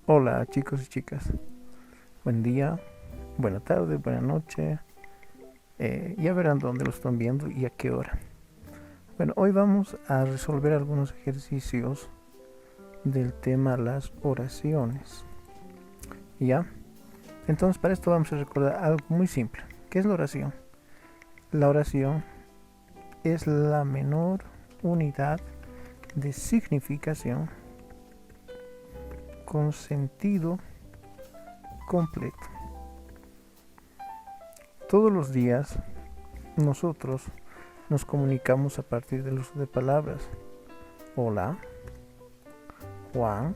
Hola chicos y chicas, buen día, buena tarde, buena noche, ya verán dónde lo están viendo y a qué hora. Bueno, hoy vamos a resolver algunos ejercicios del tema las oraciones. ¿Ya? Entonces para esto vamos a recordar algo muy simple. ¿Qué es la oración? La oración es la menor unidad de significación con sentido completo. Todos los días nosotros nos comunicamos a partir del uso de palabras. Hola, Juan,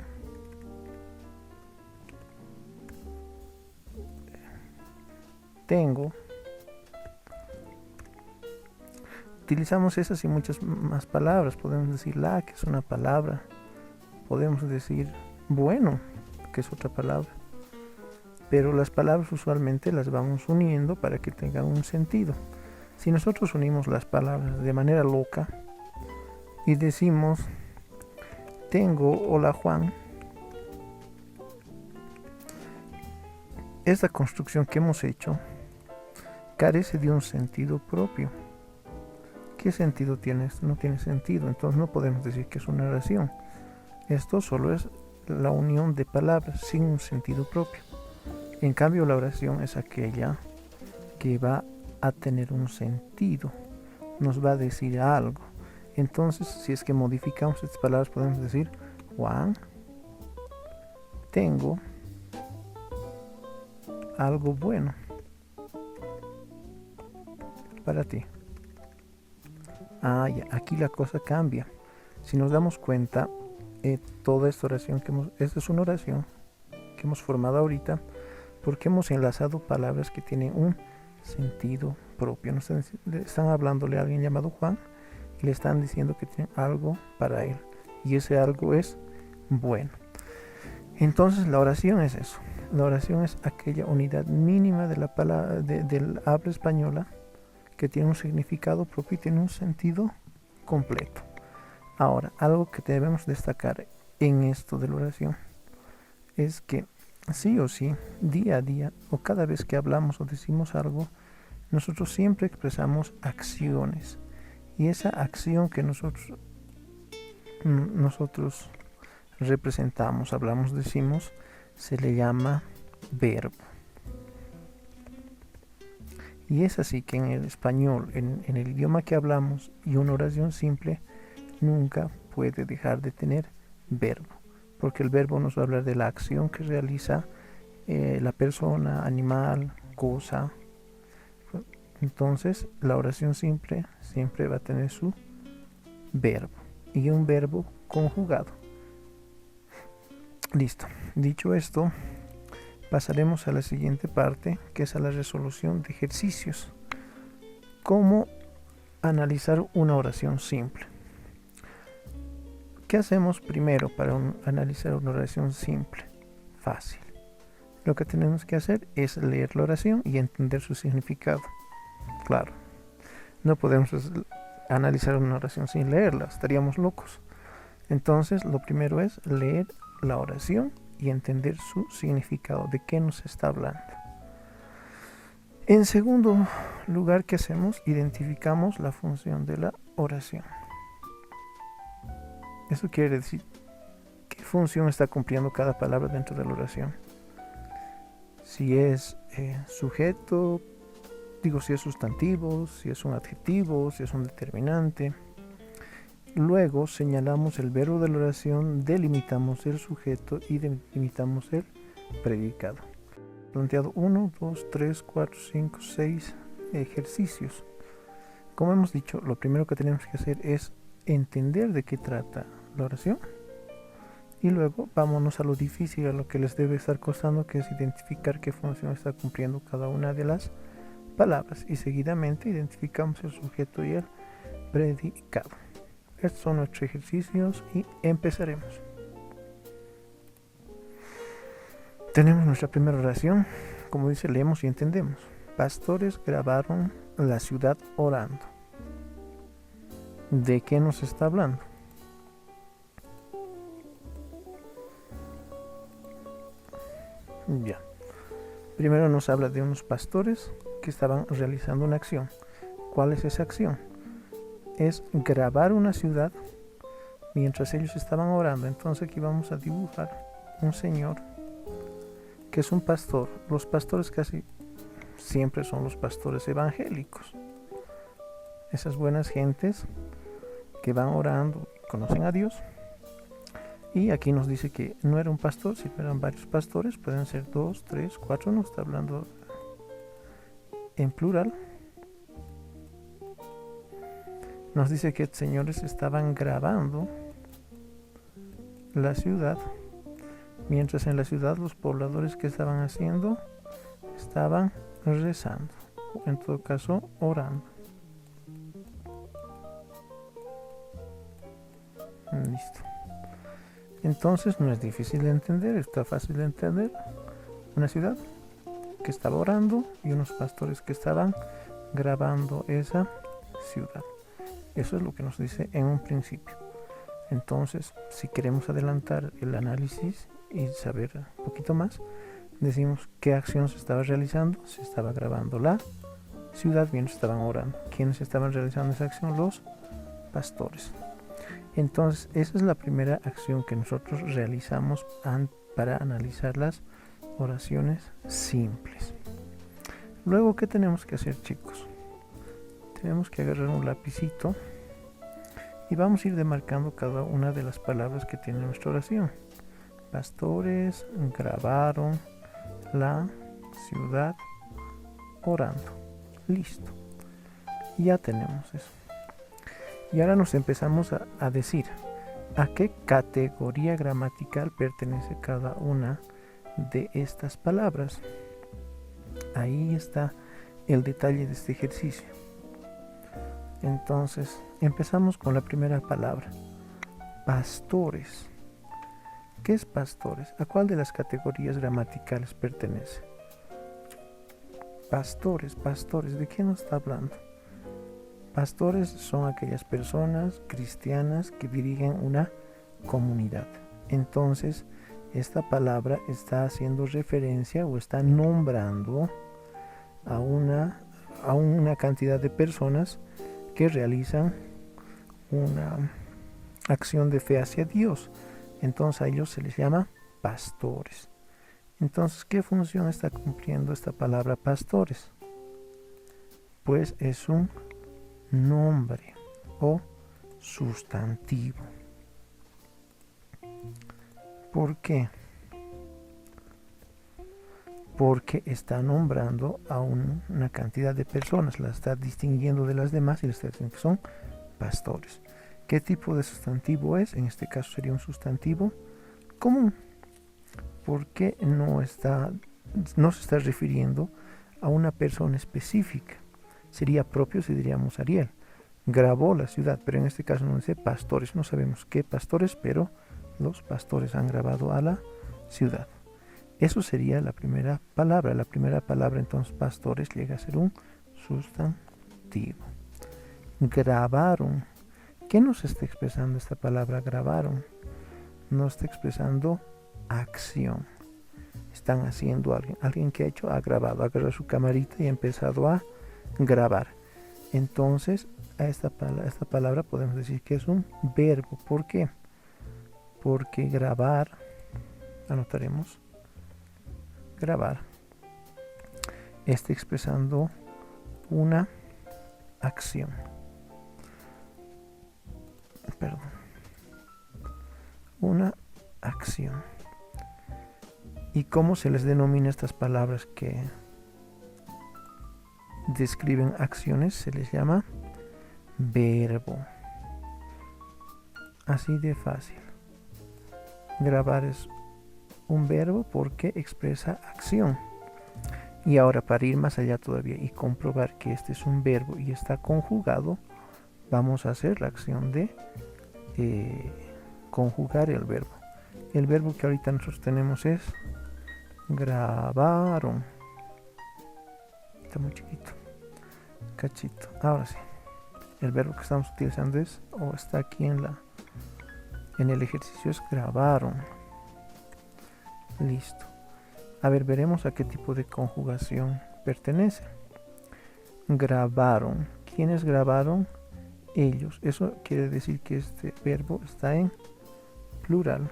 tengo. Utilizamos esas y muchas más palabras. Podemos decir la, que es una palabra. Podemos decir bueno, que es otra palabra. Pero las palabras usualmente las vamos uniendo para que tengan un sentido. Si nosotros unimos las palabras de manera loca y decimos tengo, hola Juan, esta construcción que hemos hecho carece de un sentido propio. ¿Qué sentido tiene esto? No tiene sentido, entonces no podemos decir que es una oración. Esto solo es la unión de palabras sin un sentido propio. En cambio, la oración es aquella que va a tener un sentido, nos va a decir algo. Entonces, si es que modificamos estas palabras, podemos decir Juan, tengo algo bueno para ti. Ya, aquí la cosa cambia. Si nos damos cuenta, toda esta oración esta es una oración que hemos formado ahorita porque hemos enlazado palabras que tienen un sentido propio. Nos están hablándole a alguien llamado Juan y le están diciendo que tienen algo para él y ese algo es bueno. Entonces la oración es eso. La oración es aquella unidad mínima de la palabra del habla española que tiene un significado propio y tiene un sentido completo. Ahora, algo que debemos destacar en esto de la oración es que sí o sí, día a día o cada vez que hablamos o decimos algo, nosotros siempre expresamos acciones y esa acción que nosotros representamos, hablamos, decimos, se le llama verbo. Y es así que en el español, en el idioma que hablamos, y una oración simple nunca puede dejar de tener verbo, porque el verbo nos va a hablar de la acción que realiza la persona, animal, cosa. Entonces, la oración simple siempre va a tener su verbo y un verbo conjugado. Listo. Dicho esto, pasaremos a la siguiente parte, que es a la resolución de ejercicios. ¿Cómo analizar una oración simple? ¿Qué hacemos primero para analizar una oración simple? Fácil. Lo que tenemos que hacer es leer la oración y entender su significado. Claro, no podemos analizar una oración sin leerla, estaríamos locos. Entonces, lo primero es leer la oración y entender su significado, de qué nos está hablando. En segundo lugar, ¿qué hacemos? Identificamos la función de la oración. Eso quiere decir qué función está cumpliendo cada palabra dentro de la oración. Si es sujeto, si es sustantivo, si es un adjetivo, si es un determinante. Luego señalamos el verbo de la oración, delimitamos el sujeto y delimitamos el predicado. Planteado 1, 2, 3, 4, 5, 6 ejercicios. Como hemos dicho, lo primero que tenemos que hacer es entender de qué trata la oración. Y luego vámonos a lo difícil, a lo que les debe estar costando, que es identificar qué función está cumpliendo cada una de las palabras. Y seguidamente identificamos el sujeto y el predicado. Estos son nuestros ejercicios y empezaremos. Tenemos nuestra primera oración. Como dice, leemos y entendemos. Pastores grabaron la ciudad orando. ¿De qué nos está hablando? Ya. Primero nos habla de unos pastores que estaban realizando una acción. ¿Cuál es esa acción? Es grabar una ciudad mientras ellos estaban orando. Entonces aquí vamos a dibujar un señor que es un pastor. Los pastores casi siempre son los pastores evangélicos. Esas buenas gentes que van orando y conocen a Dios. Y aquí nos dice que no era un pastor, sino eran varios pastores. Pueden ser 2, 3, 4. Nos está hablando en plural. Nos dice que señores estaban grabando la ciudad, mientras en la ciudad los pobladores que estaban haciendo estaban rezando, en todo caso orando. Listo. Entonces no es difícil de entender, está fácil de entender. Una ciudad que estaba orando y unos pastores que estaban grabando esa ciudad. Eso es lo que nos dice en un principio. Entonces, si queremos adelantar el análisis y saber un poquito más, decimos qué acción se estaba realizando. Se estaba grabando la ciudad mientras estaban orando. ¿Quiénes estaban realizando esa acción? Los pastores. Entonces, esa es la primera acción que nosotros realizamos para analizar las oraciones simples. Luego, ¿qué tenemos que hacer, chicos? Tenemos que agarrar un lapicito y vamos a ir demarcando cada una de las palabras que tiene nuestra oración. Pastores grabaron la ciudad orando. Listo. Ya tenemos eso. Y ahora nos empezamos a decir a qué categoría gramatical pertenece cada una de estas palabras. Ahí está el detalle de este ejercicio. Entonces, empezamos con la primera palabra. Pastores. ¿Qué es pastores? ¿A cuál de las categorías gramaticales pertenece? Pastores, pastores. ¿De qué nos está hablando? Pastores son aquellas personas cristianas que dirigen una comunidad. Entonces, esta palabra está haciendo referencia o está nombrando a una cantidad de personas que realizan una acción de fe hacia Dios. Entonces a ellos se les llama pastores. Entonces, ¿qué función está cumpliendo esta palabra pastores? Pues es un nombre o sustantivo. ¿Por qué? Porque está nombrando a una cantidad de personas, las está distinguiendo de las demás y les está diciendo que son pastores. ¿Qué tipo de sustantivo es? En este caso sería un sustantivo común, porque no se está refiriendo a una persona específica. Sería propio si diríamos Ariel grabó la ciudad, pero en este caso no dice pastores, no sabemos qué pastores, pero los pastores han grabado a la ciudad. Eso sería la primera palabra. La primera palabra, entonces, pastores, llega a ser un sustantivo. Grabaron. ¿Qué nos está expresando esta palabra grabaron? Nos está expresando acción. Están haciendo alguien que ha grabado, ha agarrado su camarita y ha empezado a grabar. Entonces, a esta palabra podemos decir que es un verbo. ¿Por qué? Porque grabar, anotaremos, grabar, está expresando una acción. Una acción. ¿Y cómo se les denomina estas palabras que describen acciones? Se les llama verbo. Así de fácil. Grabar es un verbo porque expresa acción. Y ahora, para ir más allá todavía y comprobar que este es un verbo y está conjugado, vamos a hacer la acción de conjugar el verbo. El verbo que ahorita nosotros tenemos es grabaron. Está muy chiquito. Cachito. Ahora sí. El verbo que estamos utilizando es, o está aquí en el ejercicio, es grabaron. Listo. A ver, veremos a qué tipo de conjugación pertenece. Grabaron. ¿Quiénes grabaron? Ellos. Eso quiere decir que este verbo está en plural.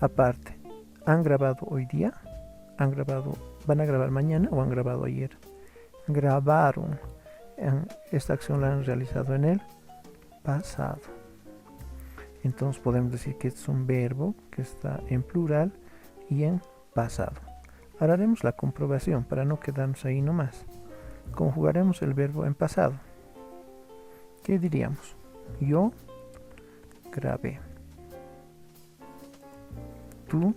Aparte, ¿han grabado hoy día? ¿Han grabado, van a grabar mañana o han grabado ayer? Grabaron. Esta acción la han realizado en el pasado. Entonces podemos decir que es un verbo que está en plural y en pasado. Ahora haremos la comprobación para no quedarnos ahí nomás. Conjugaremos el verbo en pasado. ¿Qué diríamos? Yo grabé. Tú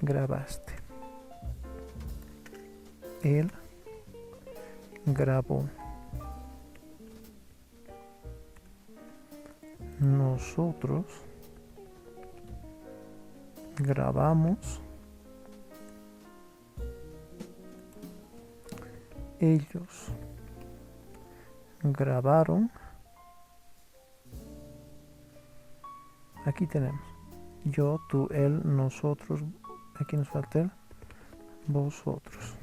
grabaste. Él grabó. Nosotros grabamos. Ellos grabaron. Aquí tenemos yo, tú, él, nosotros. Aquí nos falta el vosotros.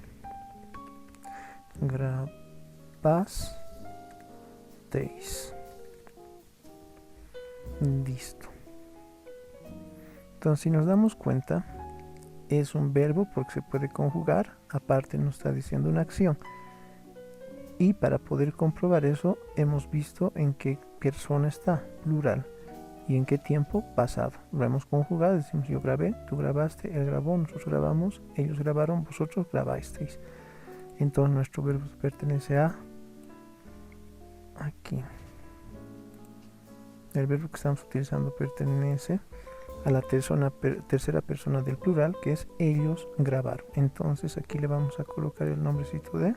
Grabasteis. Listo. Entonces, si nos damos cuenta, es un verbo porque se puede conjugar. Aparte nos está diciendo una acción. Y para poder comprobar eso, hemos visto en qué persona está, plural. ¿Y en qué tiempo? Pasado. Lo hemos conjugado, decimos yo grabé, tú grabaste, él grabó, nosotros grabamos, ellos grabaron, vosotros grabasteis. Entonces nuestro verbo pertenece a aquí. El verbo que estamos utilizando pertenece a la tercera persona del plural, que es ellos grabaron. Entonces aquí le vamos a colocar el nombrecito de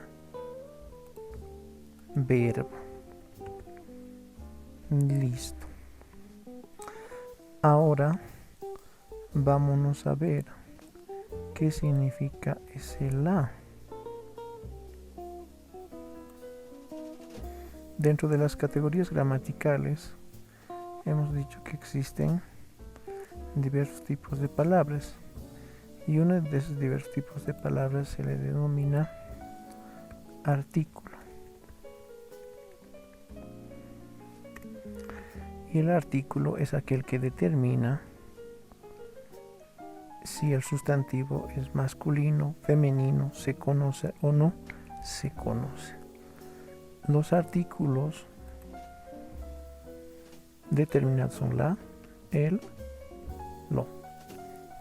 verbo. Listo. Ahora vámonos a ver qué significa ese la. Dentro de las categorías gramaticales hemos dicho que existen diversos tipos de palabras y uno de esos diversos tipos de palabras se le denomina artículo. Y el artículo es aquel que determina si el sustantivo es masculino, femenino, se conoce o no se conoce. Los artículos determinados son la, el, lo.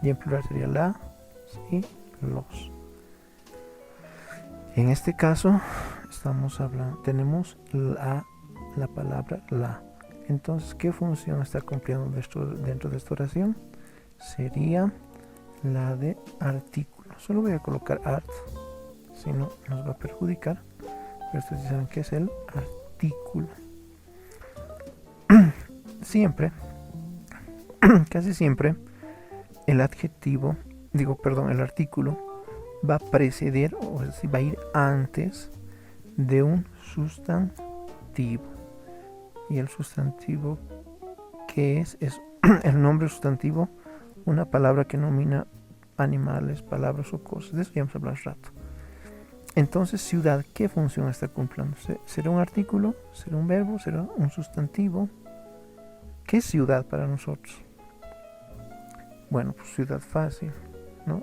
Y en plural sería la y los. En este caso estamos hablando, tenemos la palabra la. Entonces, ¿qué función está cumpliendo dentro de esta oración? Sería la de artículo. Solo voy a colocar art, si no nos va a perjudicar. Pero ustedes saben que es el artículo. Siempre, casi siempre, el artículo va a preceder, o sea, va a ir antes de un sustantivo. Y el sustantivo, ¿qué es? Es el nombre sustantivo, una palabra que nomina animales, palabras o cosas. De eso ya vamos a hablar un rato. Entonces, ciudad, ¿qué función está cumpliendo? ¿Será un artículo? ¿Será un verbo? ¿Será un sustantivo? ¿Qué es ciudad para nosotros? Bueno, pues ciudad fácil, ¿no?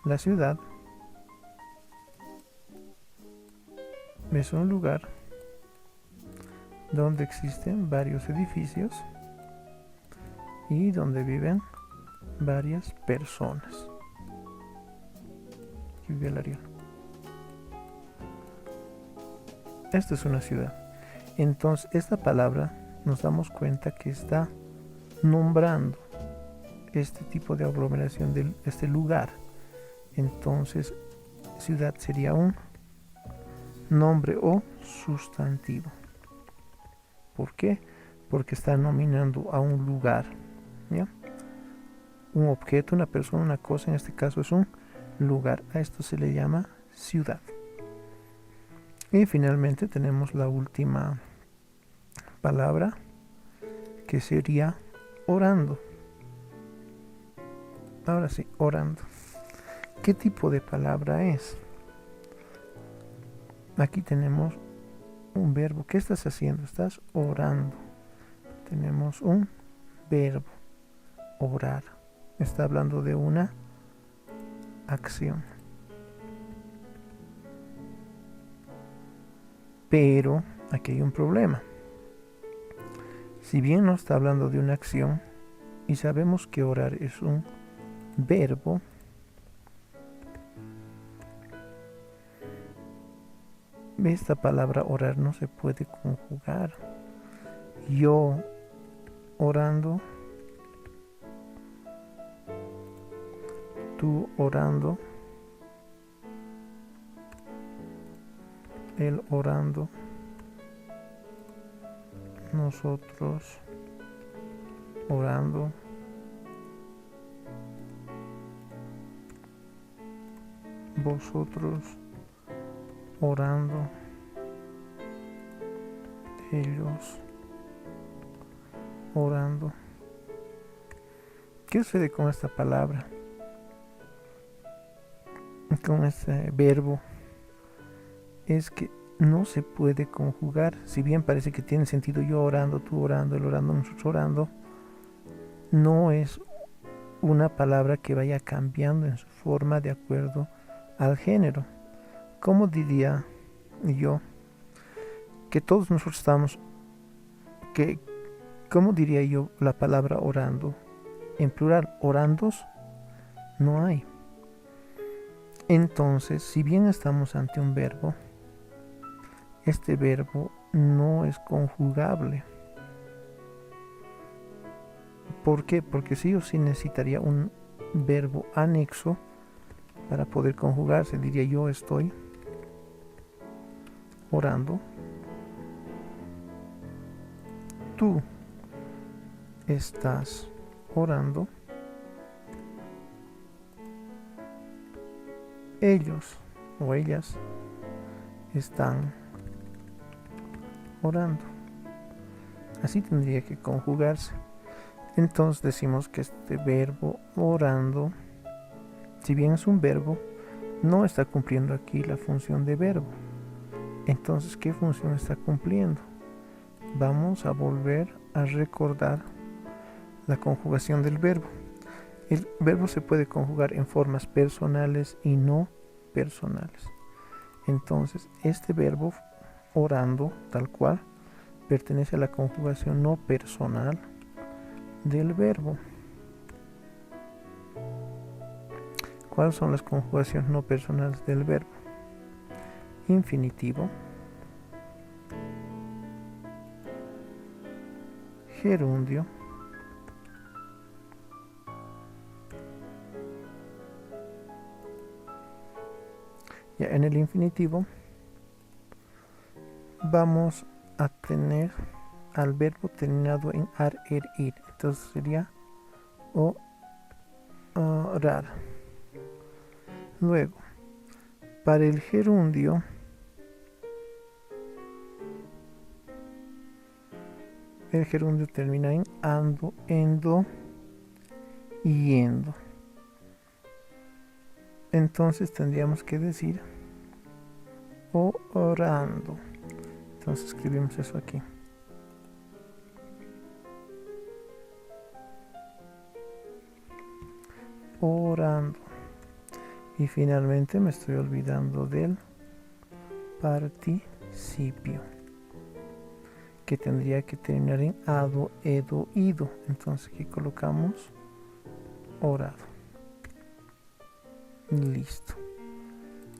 La ciudad es un lugar donde existen varios edificios y donde viven varias personas. Aquí vive el Ariel. Esto es una ciudad. Entonces, esta palabra nos damos cuenta que está nombrando este tipo de aglomeración de este lugar. Entonces, ciudad sería un nombre o sustantivo. ¿Por qué? Porque está nominando a un lugar, ¿ya? Un objeto, una persona, una cosa, en este caso es un lugar. A esto se le llama ciudad. Y finalmente tenemos la última palabra, que sería orando. Ahora sí, orando. ¿Qué tipo de palabra es? Aquí tenemos un verbo. ¿Qué estás haciendo? Estás orando. Tenemos un verbo, orar. Está hablando de una acción. Pero aquí hay un problema. Si bien no está hablando de una acción y sabemos que orar es un verbo, esta palabra orar no se puede conjugar. Yo orando, tú orando, él orando, nosotros orando, vosotros orando, ellos orando. ¿Qué sucede con esta palabra? Con este verbo es que no se puede conjugar. Si bien parece que tiene sentido yo orando, tú orando, él orando, nosotros orando, no es una palabra que vaya cambiando en su forma de acuerdo al género. ¿Cómo diría yo que todos nosotros estamos, cómo diría yo la palabra orando? En plural, orandos no hay. Entonces, si bien estamos ante un verbo, este verbo no es conjugable. ¿Por qué? Porque sí o sí necesitaría un verbo anexo para poder conjugarse. Diría yo estoy orando, tú estás orando, ellos o ellas están orando. Así tendría que conjugarse. Entonces decimos que este verbo orando, si bien es un verbo, no está cumpliendo aquí la función de verbo. Entonces, ¿qué función está cumpliendo? Vamos a volver a recordar la conjugación del verbo. El verbo se puede conjugar en formas personales y no personales. Entonces, este verbo orando, tal cual, pertenece a la conjugación no personal del verbo. ¿Cuáles son las conjugaciones no personales del verbo? Infinitivo, gerundio, ya en el infinitivo vamos a tener al verbo terminado en ar, er, ir. Entonces sería orar. Luego, para el gerundio, el gerundio termina en ando, endo, yendo. Entonces tendríamos que decir orando. Entonces escribimos eso aquí. Orando. Y finalmente me estoy olvidando del participio, que tendría que terminar en ado, edo, ido. Entonces aquí colocamos orado. Listo.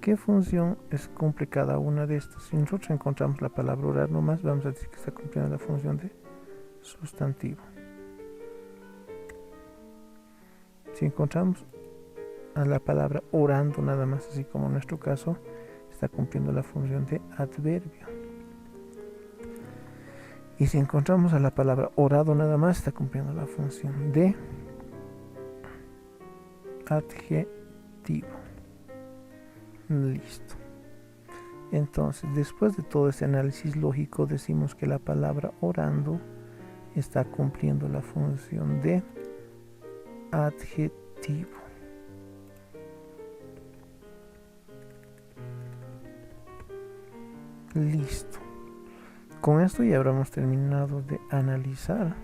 ¿Qué función cumple cada una de estas? Si nosotros encontramos la palabra orar nomás, vamos a decir que está cumpliendo la función de sustantivo. Si encontramos a la palabra orando nada más, así como en nuestro caso, está cumpliendo la función de adverbio. Y si encontramos a la palabra orado nada más, está cumpliendo la función de adjetivo. Listo. Entonces, después de todo este análisis lógico, decimos que la palabra orando está cumpliendo la función de adjetivo. adjetivo. Listo. Con esto ya habremos terminado de analizar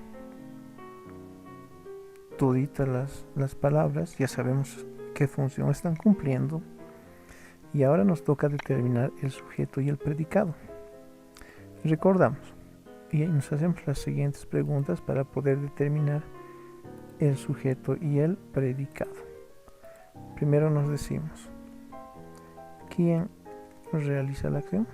toditas las palabras. Ya sabemos qué función están cumpliendo. Y ahora nos toca determinar el sujeto y el predicado. Recordamos y nos hacemos las siguientes preguntas para poder determinar el sujeto y el predicado. Primero nos decimos, ¿quién realiza la acción?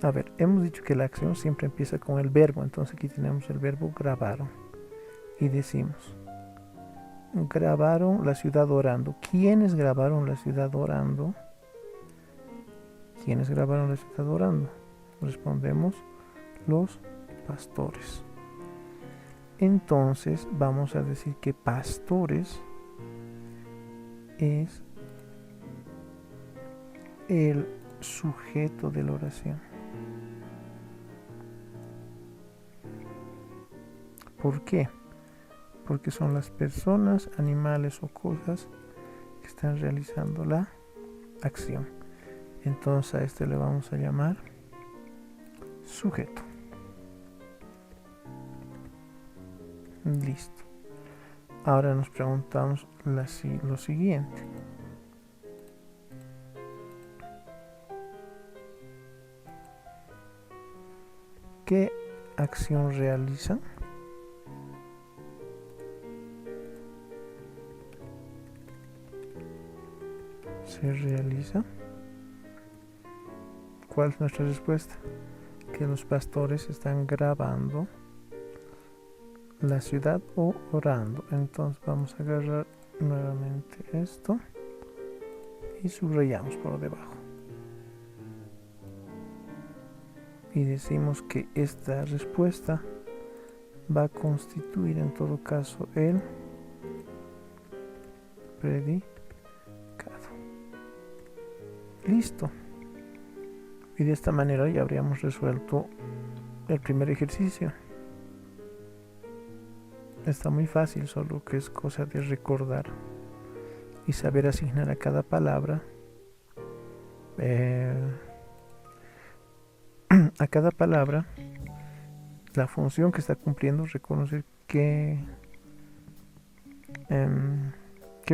A ver, hemos dicho que la acción siempre empieza con el verbo, entonces aquí tenemos el verbo grabaron. Y decimos, grabaron la ciudad orando. ¿Quiénes grabaron la ciudad orando? ¿Quiénes grabaron la ciudad orando? Respondemos, los pastores. Entonces vamos a decir que pastores es el sujeto de la oración. ¿Por qué? Porque son las personas, animales o cosas que están realizando la acción. Entonces a este le vamos a llamar sujeto. Listo. Ahora nos preguntamos lo siguiente. ¿Qué acción realizan? Se realiza. ¿Cuál es nuestra respuesta? Que los pastores están grabando la ciudad o orando. Entonces vamos a agarrar nuevamente esto y subrayamos por debajo. Y decimos que esta respuesta va a constituir en todo caso el predicado. Listo. Y de esta manera ya habríamos resuelto el primer ejercicio. Está muy fácil, solo que es cosa de recordar y saber asignar a cada palabra la función que está cumpliendo, reconocer qué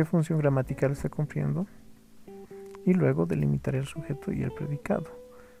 función gramatical está cumpliendo y luego delimitar el sujeto y el predicado.